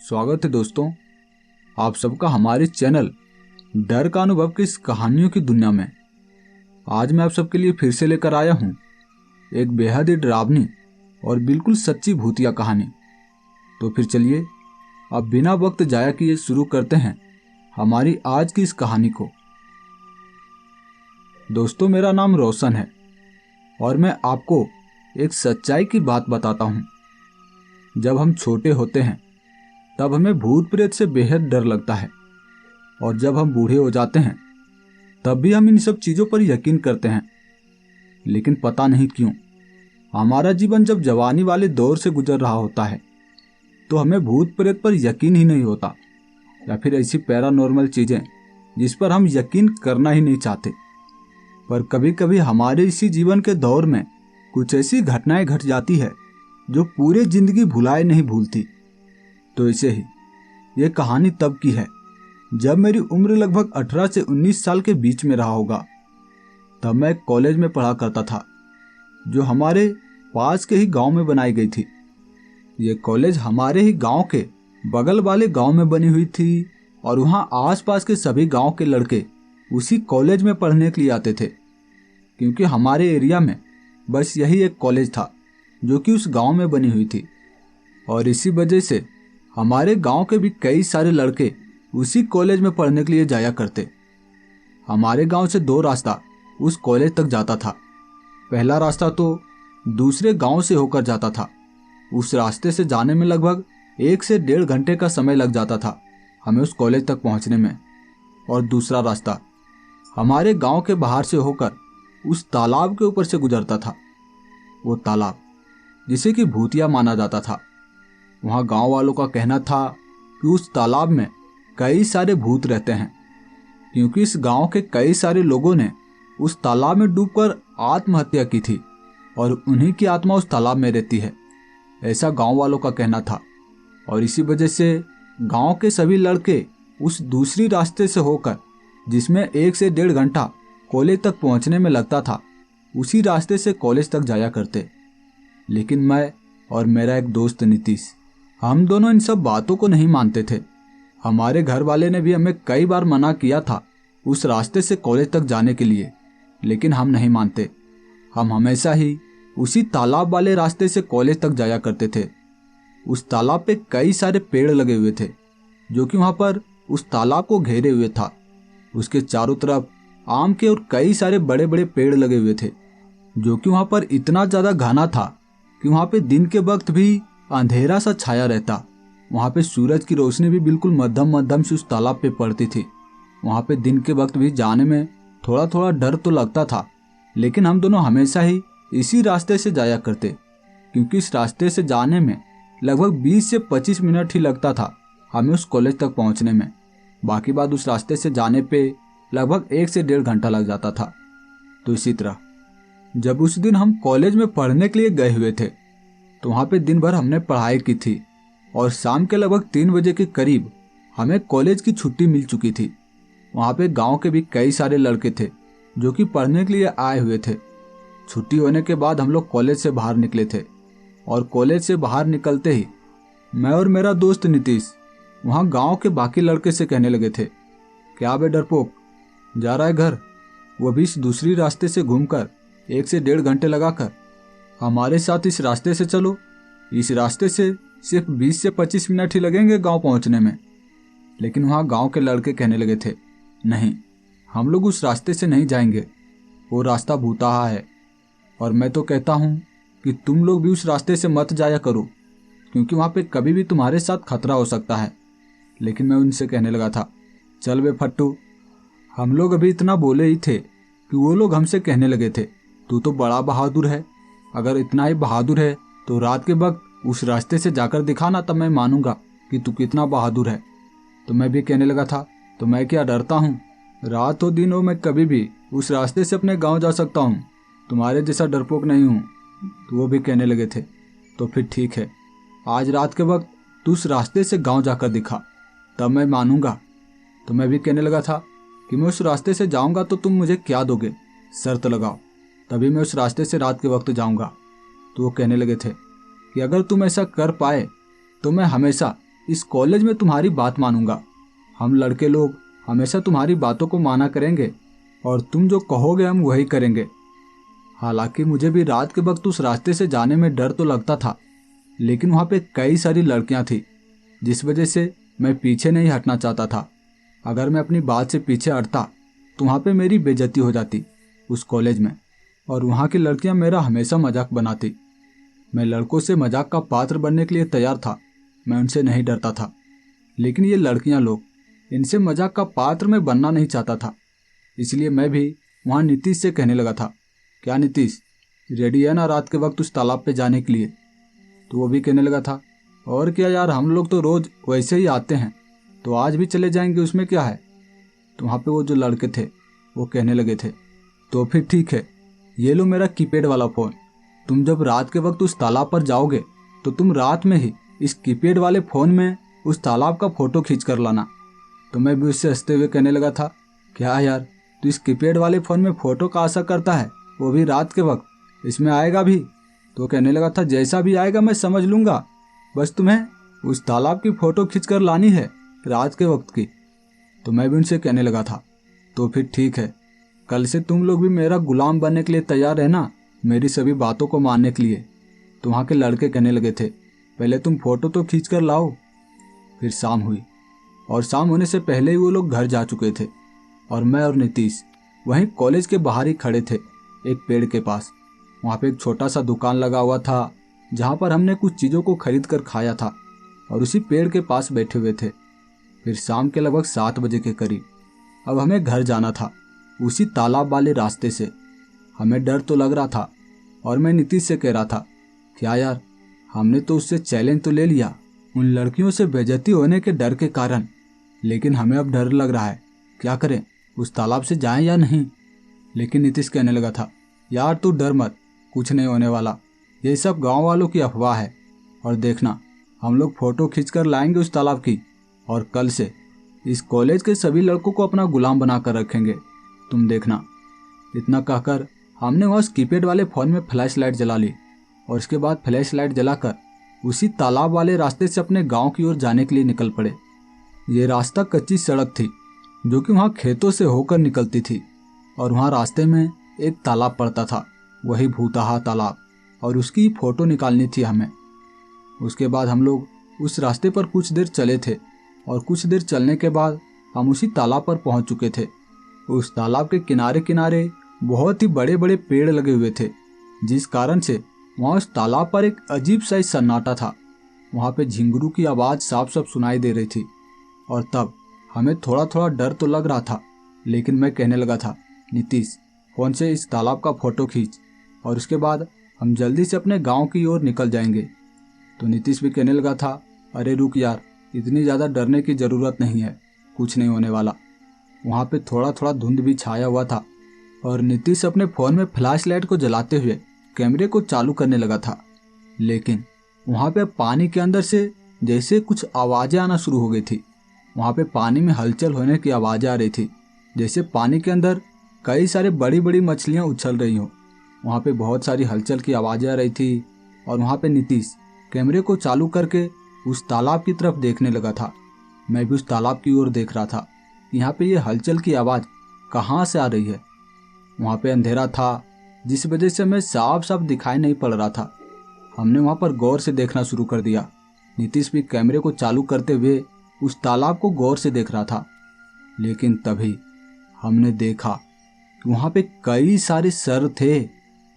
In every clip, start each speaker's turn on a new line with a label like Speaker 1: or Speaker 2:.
Speaker 1: स्वागत है दोस्तों, आप सबका हमारे चैनल डर का अनुभव की इस कहानियों की दुनिया में। आज मैं आप सबके लिए फिर से लेकर आया हूँ एक बेहद ही डरावनी और बिल्कुल सच्ची भूतिया कहानी। तो फिर चलिए अब बिना वक्त जाया किए शुरू करते हैं हमारी आज की इस कहानी को। दोस्तों, मेरा नाम रोशन है और मैं आपको एक सच्चाई की बात बताता हूँ। जब हम छोटे होते हैं तब हमें भूत प्रेत से बेहद डर लगता है, और जब हम बूढ़े हो जाते हैं तब भी हम इन सब चीज़ों पर यकीन करते हैं। लेकिन पता नहीं क्यों हमारा जीवन जब जवानी वाले दौर से गुजर रहा होता है तो हमें भूत प्रेत पर यकीन ही नहीं होता, या फिर ऐसी पैरानॉर्मल चीज़ें जिस पर हम यकीन करना ही नहीं चाहते। पर कभी कभी हमारे इसी जीवन के दौर में कुछ ऐसी घटनाएं घट जाती है जो पूरी जिंदगी भुलाए नहीं भूलती। तो ऐसे ही ये कहानी तब की है जब मेरी उम्र लगभग 18 से 19 साल के बीच में रहा होगा। तब मैं कॉलेज में पढ़ा करता था जो हमारे पास के ही गांव में बनाई गई थी। ये कॉलेज हमारे ही गांव के बगल वाले गांव में बनी हुई थी और वहाँ आसपास के सभी गांव के लड़के उसी कॉलेज में पढ़ने के लिए आते थे, क्योंकि हमारे एरिया में बस यही एक कॉलेज था जो कि उस गांव में बनी हुई थी। और इसी वजह से हमारे गांव के भी कई सारे लड़के उसी कॉलेज में पढ़ने के लिए जाया करते। हमारे गांव से 2 रास्ता उस कॉलेज तक जाता था। पहला रास्ता तो दूसरे गांव से होकर जाता था। उस रास्ते से जाने में लगभग 1 से 1.5 घंटे का समय लग जाता था हमें उस कॉलेज तक पहुंचने में। और दूसरा रास्ता हमारे गांव के बाहर से होकर उस तालाब के ऊपर से गुजरता था। वो तालाब जिसे कि भूतिया माना जाता था। वहाँ गांव वालों का कहना था कि उस तालाब में कई सारे भूत रहते हैं, क्योंकि इस गांव के कई सारे लोगों ने उस तालाब में डूबकर आत्महत्या की थी और उन्हीं की आत्मा उस तालाब में रहती है, ऐसा गांव वालों का कहना था। और इसी वजह से गांव के सभी लड़के उस दूसरी रास्ते से होकर, जिसमें 1 से 1.5 घंटा कॉलेज तक पहुंचने में लगता था, उसी रास्ते से कॉलेज तक जाया करते। लेकिन मैं और मेरा एक दोस्त नीतीश, हम दोनों इन सब बातों को नहीं मानते थे। हमारे घर वाले ने भी हमें कई बार मना किया था उस रास्ते से कॉलेज तक जाने के लिए, लेकिन हम नहीं मानते। हम हमेशा ही उसी तालाब वाले रास्ते से कॉलेज तक जाया करते थे। उस तालाब पे कई सारे पेड़ लगे हुए थे जो कि वहाँ पर उस तालाब को घेरे हुए था। उसके चारों तरफ आम के और कई सारे बड़े बड़े पेड़ लगे हुए थे जो कि वहाँ पर इतना ज़्यादा घना था कि वहाँ पे दिन के वक्त भी अंधेरा सा छाया रहता। वहाँ पे सूरज की रोशनी भी बिल्कुल मध्यम मध्यम से उस तालाब पे पड़ती थी। वहाँ पे दिन के वक्त भी जाने में थोड़ा थोड़ा डर तो लगता था, लेकिन हम दोनों हमेशा ही इसी रास्ते से जाया करते, क्योंकि इस रास्ते से जाने में लगभग 20 से 25 मिनट ही लगता था हमें उस कॉलेज तक पहुँचने में। बाकी बात उस रास्ते से जाने पे लगभग 1 से 1.5 घंटा लग जाता था। तो इसी तरह जब उस दिन हम कॉलेज में पढ़ने के लिए गए हुए थे तो वहाँ पे दिन भर हमने पढ़ाई की थी और शाम के लगभग 3 बजे के करीब हमें कॉलेज की छुट्टी मिल चुकी थी। वहाँ पे गांव के भी कई सारे लड़के थे जो कि पढ़ने के लिए आए हुए थे। छुट्टी होने के बाद हम लोग कॉलेज से बाहर निकले थे और कॉलेज से बाहर निकलते ही मैं और मेरा दोस्त नीतीश वहाँ गाँव के बाकी लड़के से कहने लगे थे, क्या बे डरपोक, जा रहा है घर? वो भी इस दूसरी रास्ते से घूमकर 1 से 1.5 घंटे लगाकर हमारे साथ इस रास्ते से चलो। इस रास्ते से सिर्फ 20 से 25 मिनट ही लगेंगे गांव पहुंचने में। लेकिन वहाँ गांव के लड़के कहने लगे थे, नहीं, हम लोग उस रास्ते से नहीं जाएंगे, वो रास्ता भूताहा है। और मैं तो कहता हूँ कि तुम लोग भी उस रास्ते से मत जाया करो, क्योंकि वहाँ पे कभी भी तुम्हारे साथ खतरा हो सकता है। लेकिन मैं उनसे कहने लगा था, चल बे फट्टू, हम लोग अभी इतना बोले ही थे कि वो लोग हमसे कहने लगे थे, तू तो बड़ा बहादुर है, अगर इतना ही बहादुर है तो रात के वक्त उस रास्ते से जाकर दिखाना, तब मैं मानूंगा कि तू कितना बहादुर है। तो मैं भी कहने लगा था, तो मैं क्या डरता हूँ, रात हो दिन हो मैं कभी भी उस रास्ते से अपने गांव जा सकता हूँ, तुम्हारे जैसा डरपोक नहीं हूँ। तो वो भी कहने लगे थे, तो फिर ठीक है, आज रात के वक्त तू उस रास्ते से गाँव जाकर दिखा, तब मैं मानूंगा। तो मैं भी कहने लगा था कि मैं उस रास्ते से जाऊँगा तो तुम मुझे क्या दोगे, शर्त लगाओ, तभी मैं उस रास्ते से रात के वक्त जाऊँगा। तो वो कहने लगे थे कि अगर तुम ऐसा कर पाए तो मैं हमेशा इस कॉलेज में तुम्हारी बात मानूंगा। हम लड़के लोग हमेशा तुम्हारी बातों को माना करेंगे और तुम जो कहोगे हम वही करेंगे। हालांकि मुझे भी रात के वक्त उस रास्ते से जाने में डर तो लगता था, लेकिन वहाँ पे कई सारी लड़कियाँ थी, जिस वजह से मैं पीछे नहीं हटना चाहता था। अगर मैं अपनी बात से पीछे हटता तो वहाँ पे मेरी बेइज्जती हो जाती उस कॉलेज में, और वहाँ की लड़कियाँ मेरा हमेशा मजाक बनाती। मैं लड़कों से मजाक का पात्र बनने के लिए तैयार था, मैं उनसे नहीं डरता था। लेकिन ये लड़कियाँ लोग, इनसे मजाक का पात्र मैं बनना नहीं चाहता था। इसलिए मैं भी वहाँ नीतीश से कहने लगा था, क्या नीतीश, रेडी है ना रात के वक्त उस तालाब पे जाने के लिए? तो वो भी कहने लगा था, और क्या यार, हम लोग तो रोज वैसे ही आते हैं, तो आज भी चले जाएंगे, उसमें क्या है। तो वहाँ पे वो जो लड़के थे वो कहने लगे थे, तो फिर ठीक है, ये लो मेरा कीपैड वाला फ़ोन। तुम जब रात के वक्त उस तालाब पर जाओगे तो तुम रात में ही इस कीपैड वाले फ़ोन में उस तालाब का फ़ोटो खींच कर लाना। तो मैं भी उससे हंसते हुए कहने लगा था, क्या यार, तू इस कीपैड वाले फ़ोन में फ़ोटो का आशा करता है, वो भी रात के वक्त, इसमें आएगा भी? तो कहने लगा था, जैसा भी आएगा मैं समझ लूँगा, बस तुम्हें उस तालाब की फ़ोटो खींच कर लानी है रात के वक्त की। तो मैं भी उनसे कहने लगा था, तो फिर ठीक है, कल से तुम लोग भी मेरा गुलाम बनने के लिए तैयार रहना, मेरी सभी बातों को मानने के लिए। तो वहाँ के लड़के कहने लगे थे, पहले तुम फ़ोटो तो खींच कर लाओ। फिर शाम हुई, और शाम होने से पहले ही वो लोग घर जा चुके थे, और मैं और नीतीश वहीं कॉलेज के बाहर ही खड़े थे, एक पेड़ के पास। वहाँ पे एक छोटा सा दुकान लगा हुआ था, जहाँ पर हमने कुछ चीज़ों को खरीद कर खाया था, और उसी पेड़ के पास बैठे हुए थे। फिर शाम के लगभग 7 बजे के करीब अब हमें घर जाना था, उसी तालाब वाले रास्ते से। हमें डर तो लग रहा था, और मैं नीतीश से कह रहा था, क्या यार, हमने तो उससे चैलेंज तो ले लिया उन लड़कियों से बेइज्जती होने के डर के कारण, लेकिन हमें अब डर लग रहा है, क्या करें, उस तालाब से जाएं या नहीं। लेकिन नीतीश कहने लगा था, यार तू डर मत, कुछ नहीं होने वाला, ये सब गांव वालों की अफवाह है, और देखना हम लोग फ़ोटो खींच कर लाएंगे उस तालाब की, और कल से इस कॉलेज के सभी लड़कों को अपना गुलाम बना कर रखेंगे, तुम देखना। इतना कहकर हमने वहाँ कीपैड वाले फ़ोन में फ्लैश लाइट जला ली, और इसके बाद फ्लैश लाइट जलाकर उसी तालाब वाले रास्ते से अपने गांव की ओर जाने के लिए निकल पड़े। ये रास्ता कच्ची सड़क थी, जो कि वहाँ खेतों से होकर निकलती थी, और वहाँ रास्ते में एक तालाब पड़ता था, वही भूतहा तालाब, और उसकी फ़ोटो निकालनी थी हमें। उसके बाद हम लोग उस रास्ते पर कुछ देर चले थे, और कुछ देर चलने के बाद हम उसी तालाब पर पहुंच चुके थे। उस तालाब के किनारे किनारे बहुत ही बड़े बड़े पेड़ लगे हुए थे, जिस कारण से वहाँ उस तालाब पर एक अजीब सा सन्नाटा था। वहाँ पे झिंगुरू की आवाज़ साफ साफ सुनाई दे रही थी, और तब हमें थोड़ा थोड़ा डर तो लग रहा था, लेकिन मैं कहने लगा था, नीतीश, फ़ोन से इस तालाब का फ़ोटो खींच, और उसके बाद हम जल्दी से अपने गांव की ओर निकल जाएंगे। तो नीतीश भी कहने लगा था, अरे रुक यार, इतनी ज़्यादा डरने की ज़रूरत नहीं है, कुछ नहीं होने वाला। वहाँ पे थोड़ा थोड़ा धुंध भी छाया हुआ था, और नीतीश अपने फ़ोन में फ्लैश लाइट को जलाते हुए कैमरे को चालू करने लगा था। लेकिन वहाँ पे पानी के अंदर से जैसे कुछ आवाज़ें आना शुरू हो गई थी। वहाँ पे पानी में हलचल होने की आवाज़ें आ रही थी, जैसे पानी के अंदर कई सारे बड़ी बड़ी मछलियाँ उछल रही हों। वहाँ पे बहुत सारी हलचल की आवाज़ें आ रही थी, और वहाँ पे नीतीश कैमरे को चालू करके उस तालाब की तरफ देखने लगा था। मैं भी उस तालाब की ओर देख रहा था, यहाँ पे ये हलचल की आवाज़ कहाँ से आ रही है। वहाँ पे अंधेरा था, जिस वजह से हमें साफ साफ दिखाई नहीं पड़ रहा था। हमने वहाँ पर गौर से देखना शुरू कर दिया। नीतीश भी कैमरे को चालू करते हुए उस तालाब को गौर से देख रहा था। लेकिन तभी हमने देखा कि वहाँ पे कई सारे सर थे।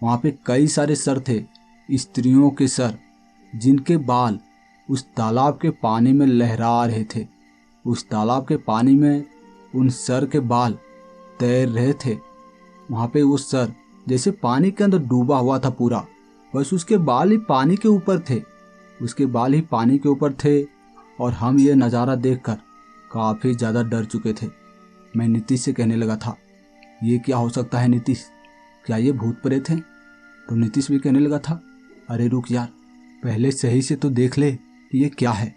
Speaker 1: वहाँ पे कई सारे सर थे, स्त्रियों के सर, जिनके बाल उस तालाब के पानी में लहरा रहे थे। उस तालाब के पानी में उन सर के बाल तैर रहे थे। वहाँ पे वो सर जैसे पानी के अंदर डूबा हुआ था पूरा, बस उसके बाल ही पानी के ऊपर थे, उसके बाल ही पानी के ऊपर थे। और हम ये नज़ारा देखकर काफ़ी ज़्यादा डर चुके थे। मैं नीतीश से कहने लगा था, ये क्या हो सकता है नीतीश, क्या ये भूत प्रेत हैं? तो नीतीश भी कहने लगा था, अरे रुक यार, पहले सही से तो देख ले कि ये क्या है।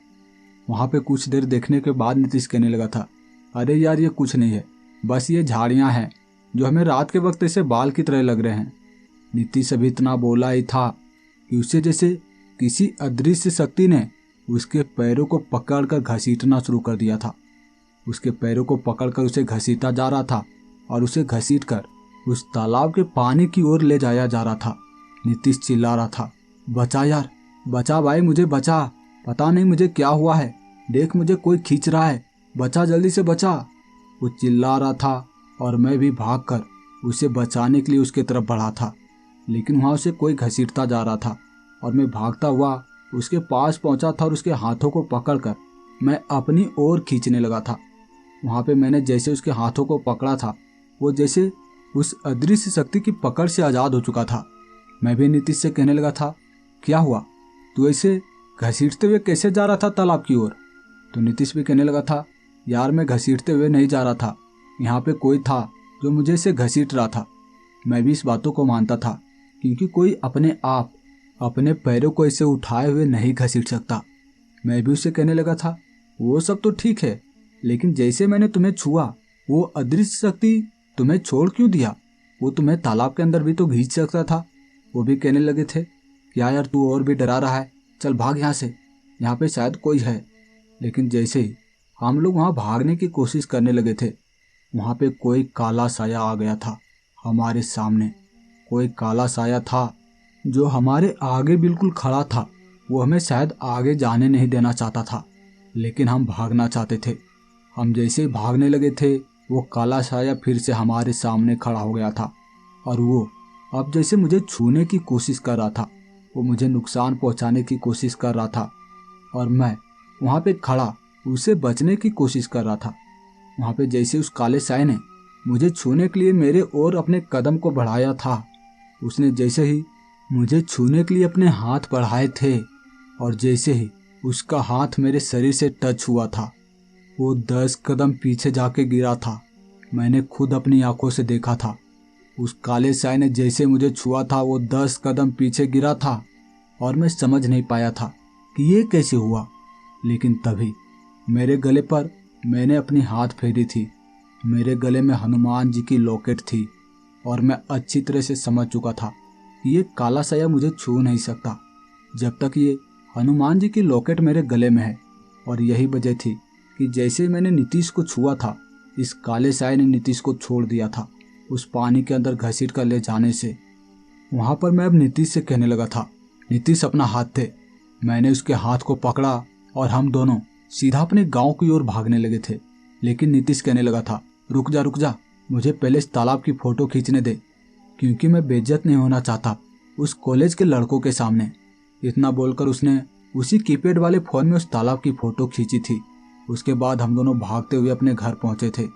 Speaker 1: वहाँ पे कुछ देर देखने के बाद नीतीश कहने लगा था, अरे यार ये कुछ नहीं है, बस ये झाड़ियाँ हैं जो हमें रात के वक्त ऐसे बाल की तरह लग रहे हैं। नीतीश अभी इतना बोला ही था कि उसे जैसे किसी अदृश्य शक्ति ने उसके पैरों को पकड़कर घसीटना शुरू कर दिया था। उसके पैरों को पकड़कर उसे घसीटा जा रहा था और उसे घसीटकर उस तालाब के पानी की ओर ले जाया जा रहा था। नीतीश चिल्ला रहा था, बचा यार, बचा भाई, मुझे बचा, पता नहीं मुझे क्या हुआ है, देख मुझे कोई खींच रहा है, बचा, जल्दी से बचा। वो चिल्ला रहा था और मैं भी भागकर उसे बचाने के लिए उसके तरफ बढ़ा था, लेकिन वहाँ उसे कोई घसीटता जा रहा था और मैं भागता हुआ उसके पास पहुंचा था और उसके हाथों को पकड़कर मैं अपनी ओर खींचने लगा था। वहाँ पे मैंने जैसे उसके हाथों को पकड़ा था, वो जैसे उस अदृश्य शक्ति की पकड़ से आज़ाद हो चुका था। मैं भी नीतीश से कहने लगा था, क्या हुआ, तू ऐसे घसीटते हुए कैसे जा रहा था तालाब की ओर? तो नीतीश भी कहने लगा था, यार मैं घसीटते हुए नहीं जा रहा था, यहाँ पे कोई था जो मुझे इसे घसीट रहा था। मैं भी इस बातों को मानता था, क्योंकि कोई अपने आप अपने पैरों को ऐसे उठाए हुए नहीं घसीट सकता। मैं भी उसे कहने लगा था, वो सब तो ठीक है, लेकिन जैसे मैंने तुम्हें छुआ, वो अदृश्य शक्ति तुम्हें छोड़ क्यों दिया? वो तुम्हें तालाब के अंदर भी तो खींच सकता था। वो भी कहने लगे थे, क्या यार तू और भी डरा रहा है, चल भाग यहाँ से, यहाँ पे शायद कोई है। लेकिन जैसे ही हम लोग वहाँ भागने की कोशिश करने लगे थे, वहाँ पे कोई काला साया आ गया था हमारे सामने। कोई काला साया था जो हमारे आगे बिल्कुल खड़ा था। वो हमें शायद आगे जाने नहीं देना चाहता था, लेकिन हम भागना चाहते थे। हम जैसे ही भागने लगे थे, वो काला साया फिर से हमारे सामने खड़ा हो गया था और वो अब जैसे मुझे छूने की कोशिश कर रहा था। वो मुझे नुकसान पहुंचाने की कोशिश कर रहा था और मैं वहाँ पे खड़ा उसे बचने की कोशिश कर रहा था। वहाँ पे जैसे उस काले साए ने मुझे छूने के लिए मेरे ओर अपने कदम को बढ़ाया था, उसने जैसे ही मुझे छूने के लिए अपने हाथ बढ़ाए थे और जैसे ही उसका हाथ मेरे शरीर से टच हुआ था, वो 10 कदम पीछे जाके गिरा था। मैंने खुद अपनी आंखों से देखा था। उस काले साए ने जैसे मुझे छुआ था, वो 10 कदम पीछे गिरा था और मैं समझ नहीं पाया था कि ये कैसे हुआ। लेकिन तभी मेरे गले पर मैंने अपनी हाथ फेरी थी। मेरे गले में हनुमान जी की लॉकेट थी और मैं अच्छी तरह से समझ चुका था कि ये काला साया मुझे छू नहीं सकता जब तक ये हनुमान जी की लॉकेट मेरे गले में है। और यही वजह थी कि जैसे मैंने नीतीश को छुआ था, इस काले साए ने नीतीश को छोड़ दिया था उस पानी के अंदर घसीट कर ले जाने से। वहाँ पर मैं अब नीतीश से कहने लगा था, नीतीश अपना हाथ दे। मैंने उसके हाथ को पकड़ा और हम दोनों सीधा अपने गांव की ओर भागने लगे थे। लेकिन नीतीश कहने लगा था, रुक जा, मुझे पहले इस तालाब की फ़ोटो खींचने दे, क्योंकि मैं बेइज्जत नहीं होना चाहता उस कॉलेज के लड़कों के सामने। इतना बोलकर उसने उसी कीपैड वाले फ़ोन में उस तालाब की फ़ोटो खींची थी। उसके बाद हम दोनों भागते हुए अपने घर पहुँचे थे।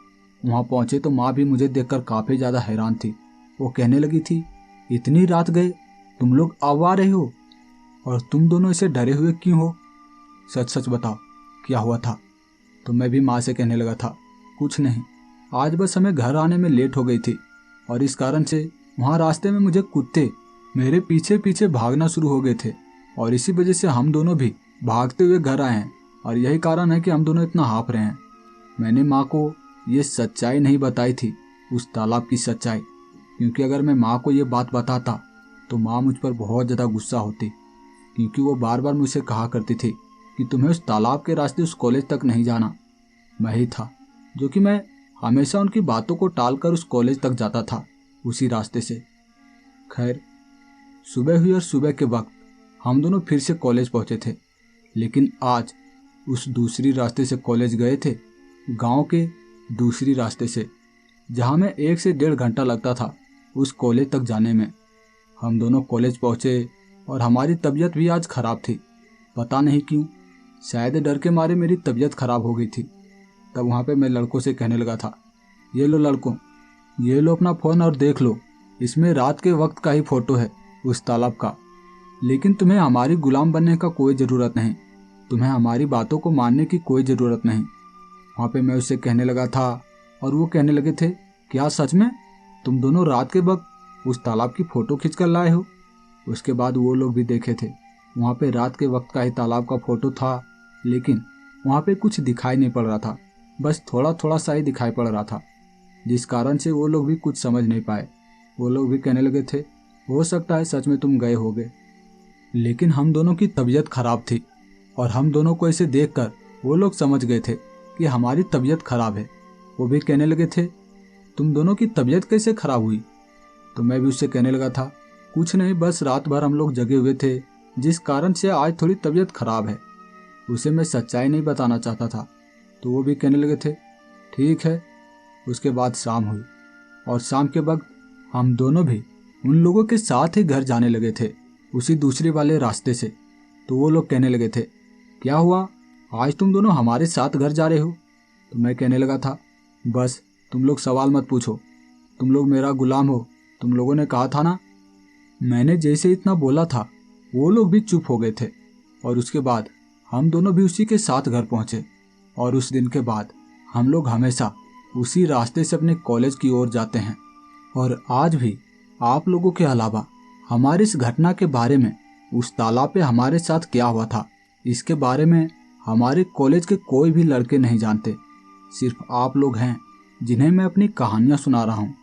Speaker 1: वहाँ पहुँचे तो माँ भी मुझे देखकर काफ़ी ज़्यादा हैरान थी। वो कहने लगी थी, इतनी रात गए तुम लोग अब आ रहे हो, और तुम दोनों इसे डरे हुए क्यों हो? सच सच बताओ क्या हुआ था? तो मैं भी माँ से कहने लगा था, कुछ नहीं, आज बस हमें घर आने में लेट हो गई थी और इस कारण से वहाँ रास्ते में मुझे कुत्ते मेरे पीछे पीछे भागना शुरू हो गए थे और इसी वजह से हम दोनों भी भागते हुए घर आए हैं और यही कारण है कि हम दोनों इतना हाँफ रहे हैं। मैंने माँ को ये सच्चाई नहीं बताई थी, उस तालाब की सच्चाई, क्योंकि अगर मैं माँ को ये बात बताता तो माँ मुझ पर बहुत ज़्यादा गुस्सा होती, क्योंकि वो बार बार मुझसे कहा करती थी कि तुम्हें उस तालाब के रास्ते उस कॉलेज तक नहीं जाना। मैं ही था जो कि मैं हमेशा उनकी बातों को टालकर उस कॉलेज तक जाता था उसी रास्ते से। खैर, सुबह हुई और सुबह के वक्त हम दोनों फिर से कॉलेज पहुंचे थे, लेकिन आज उस दूसरी रास्ते से कॉलेज गए थे, गांव के दूसरी रास्ते से, जहां में 1 से 1.5 घंटा लगता था उस कॉलेज तक जाने में। हम दोनों कॉलेज पहुंचे और हमारी तबीयत भी आज ख़राब थी। पता नहीं क्यों, शायद डर के मारे मेरी तबीयत ख़राब हो गई थी। तब वहाँ पे मैं लड़कों से कहने लगा था, ये लो लड़कों, ये लो अपना फ़ोन और देख लो, इसमें रात के वक्त का ही फ़ोटो है उस तालाब का। लेकिन तुम्हें हमारी गुलाम बनने का कोई ज़रूरत नहीं, तुम्हें हमारी बातों को मानने की कोई ज़रूरत नहीं। वहाँ पे मैं उससे कहने लगा था और वो कहने लगे थे, क्या सच में तुम दोनों रात के वक्त उस तालाब की फ़ोटो खींच कर लाए हो? उसके बाद वो लोग भी देखे थे, वहाँ पे रात के वक्त का ही तालाब का फ़ोटो था, लेकिन वहाँ पे कुछ दिखाई नहीं पड़ रहा था, बस थोड़ा थोड़ा सा ही दिखाई पड़ रहा था, जिस कारण से वो लोग भी कुछ समझ नहीं पाए। वो लोग भी कहने लगे थे, हो सकता है सच में तुम गए होगे। लेकिन हम दोनों की तबीयत खराब थी और हम दोनों को ऐसे देखकर वो लोग समझ गए थे कि हमारी तबीयत खराब है। वो भी कहने लगे थे, तुम दोनों की तबीयत कैसे खराब हुई? तो मैं भी उससे कहने लगा था, कुछ नहीं, बस रात भर हम लोग जगे हुए थे, जिस कारण से आज थोड़ी तबीयत खराब है। उसे मैं सच्चाई नहीं बताना चाहता था। तो वो भी कहने लगे थे, ठीक है। उसके बाद शाम हुई और शाम के वक्त हम दोनों भी उन लोगों के साथ ही घर जाने लगे थे, उसी दूसरे वाले रास्ते से। तो वो लोग कहने लगे थे, क्या हुआ, आज तुम दोनों हमारे साथ घर जा रहे हो? तो मैं कहने लगा था, बस तुम लोग सवाल मत पूछो, तुम लोग मेरा गुलाम हो, तुम लोगों ने कहा था ना। मैंने जैसे इतना बोला था वो लोग भी चुप हो गए थे और उसके बाद हम दोनों भी उसी के साथ घर पहुंचे। और उस दिन के बाद हम लोग हमेशा उसी रास्ते से अपने कॉलेज की ओर जाते हैं। और आज भी आप लोगों के अलावा हमारी इस घटना के बारे में, उस तालाब पे हमारे साथ क्या हुआ था, इसके बारे में हमारे कॉलेज के कोई भी लड़के नहीं जानते। सिर्फ आप लोग हैं जिन्हें मैं अपनी कहानियां सुना रहा हूँ।